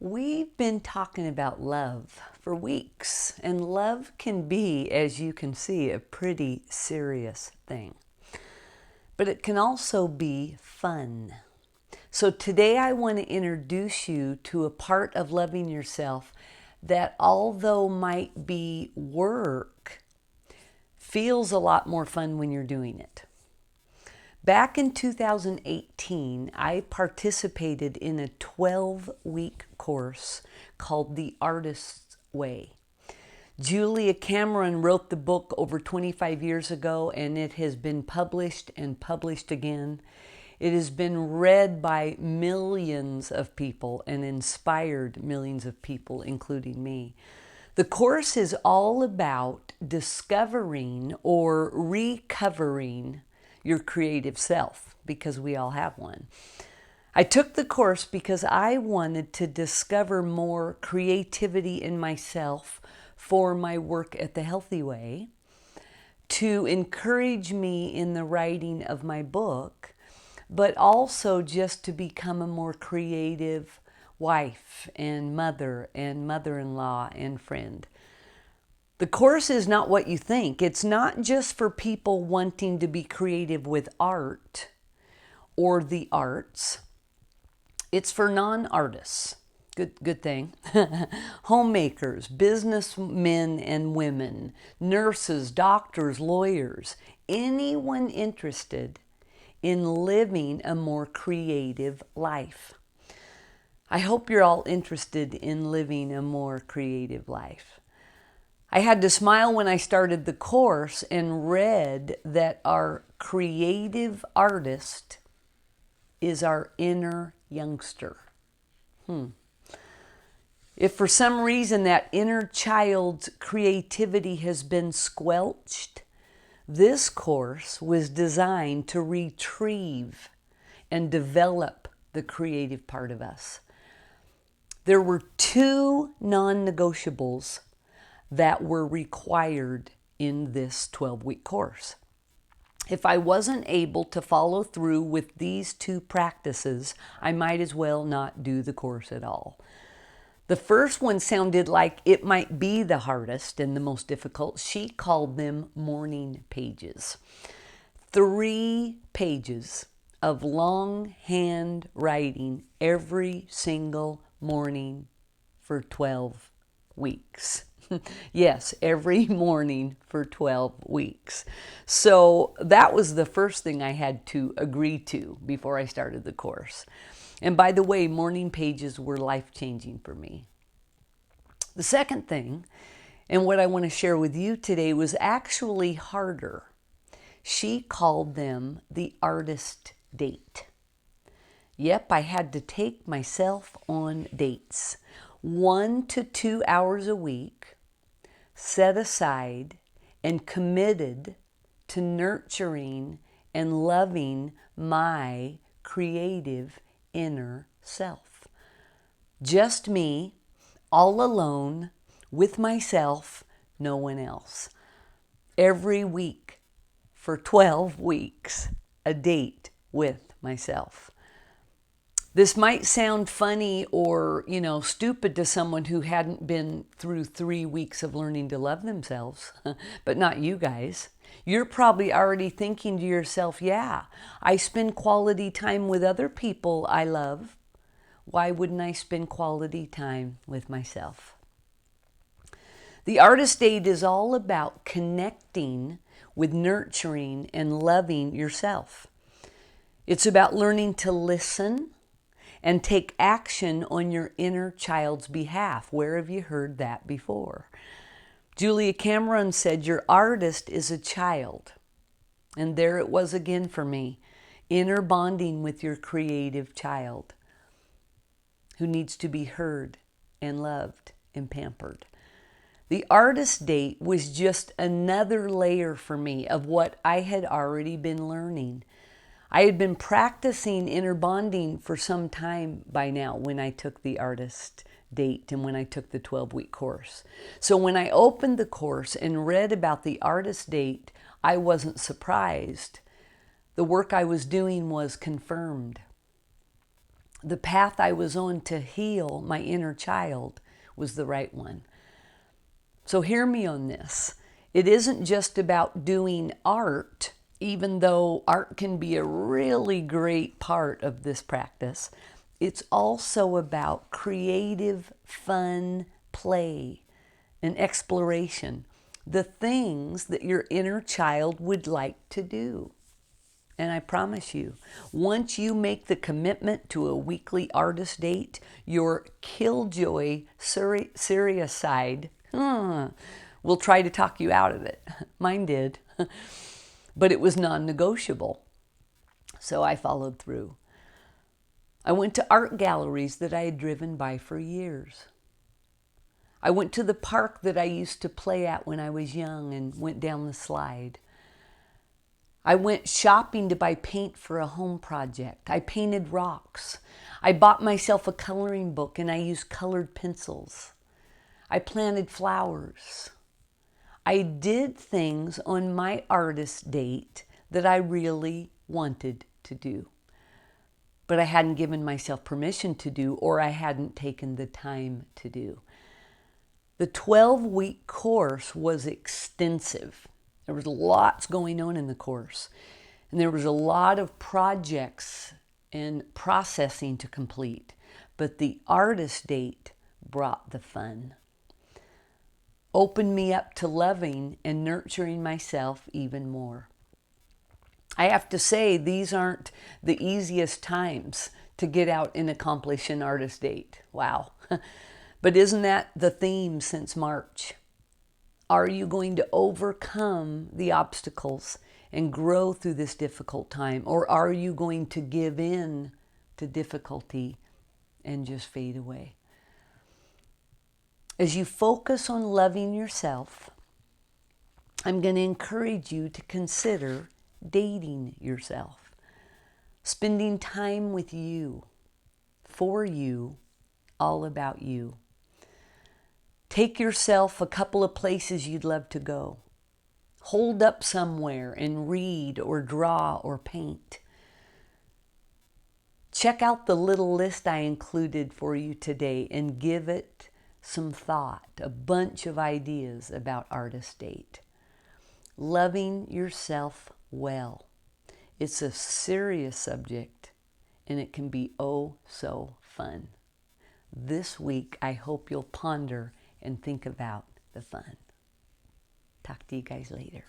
We've been talking about love for weeks, and love can be, as you can see, a pretty serious thing. But it can also be fun. So today I want to introduce you to a part of loving yourself that, although might be work, feels a lot more fun when you're doing it. Back in 2018, I participated in a 12-week course called The Artist's Way. Julia Cameron wrote the book over 25 years ago, and it has been published and published again. It has been read by millions of people and inspired millions of people, including me. The course is all about discovering or recovering your creative self, because we all have one. I took the course because I wanted to discover more creativity in myself for my work at The Healthy Way, to encourage me in the writing of my book, but also just to become a more creative wife and mother-in-law and friend. The course is not what you think. It's not just for people wanting to be creative with art or the arts. It's for non-artists. Good thing. Homemakers, businessmen and women, nurses, doctors, lawyers, anyone interested in living a more creative life. I hope you're all interested in living a more creative life. I had to smile when I started the course and read that our creative artist is our inner youngster. If for some reason that inner child's creativity has been squelched, this course was designed to retrieve and develop the creative part of us. There were two non-negotiables that were required in this 12-week course. If I wasn't able to follow through with these two practices, I might as well not do the course at all. The first one sounded like it might be the hardest and the most difficult. She called them morning pages. 3 pages of longhand writing every single morning for 12 weeks. Yes, every morning for 12 weeks. So that was the first thing I had to agree to before I started the course. And by the way, morning pages were life-changing for me. The second thing, and what I want to share with you today, was actually harder. She called them the artist date. Yep, I had to take myself on dates. 1 to 2 hours a week, set aside and committed to nurturing and loving my creative inner self. Just me, all alone, with myself, no one else. Every week, for 12 weeks, a date with myself. This might sound funny or, stupid to someone who hadn't been through 3 weeks of learning to love themselves, but not you guys. You're probably already thinking to yourself, yeah, I spend quality time with other people I love. Why wouldn't I spend quality time with myself? The Artist Date is all about connecting with nurturing and loving yourself. It's about learning to listen and take action on your inner child's behalf. Where have you heard that before? Julia Cameron said, your artist is a child. And there it was again for me, inner bonding with your creative child who needs to be heard and loved and pampered. The Artist Date was just another layer for me of what I had already been learning. I had been practicing inner bonding for some time by now when I took the Artist Date and when I took the 12-week course. So when I opened the course and read about the Artist Date, I wasn't surprised. The work I was doing was confirmed. the path I was on to heal my inner child was the right one. So hear me on this. It isn't just about doing art, even though art can be a really great part of this practice. It's also about creative, fun play and exploration, the things that your inner child would like to do. And I promise you, once you make the commitment to a weekly artist date, your killjoy serious side will try to talk you out of it. Mine did. But it was non-negotiable. So I followed through. I went to art galleries that I had driven by for years. I went to the park that I used to play at when I was young and went down the slide. I went shopping to buy paint for a home project. I painted rocks. I bought myself a coloring book and I used colored pencils. I planted flowers. I did things on my artist date that I really wanted to do, but I hadn't given myself permission to do, or I hadn't taken the time to do. The 12-week course was extensive. There was lots going on in the course, and there was a lot of projects and processing to complete, but the artist date brought the fun. Opened me up to loving and nurturing myself even more. I have to say, these aren't the easiest times to get out and accomplish an artist date. Wow. But isn't that the theme since March? Are you going to overcome the obstacles and grow through this difficult time? Or are you going to give in to difficulty and just fade away? As you focus on loving yourself, I'm going to encourage you to consider dating yourself, spending time with you, for you, all about you. Take yourself a couple of places you'd love to go. Hold up somewhere and read or draw or paint. Check out the little list I included for you today and give it some thought, a bunch of ideas about artist date. Loving yourself well. It's a serious subject and it can be oh so fun. This week, I hope you'll ponder and think about the fun. Talk to you guys later.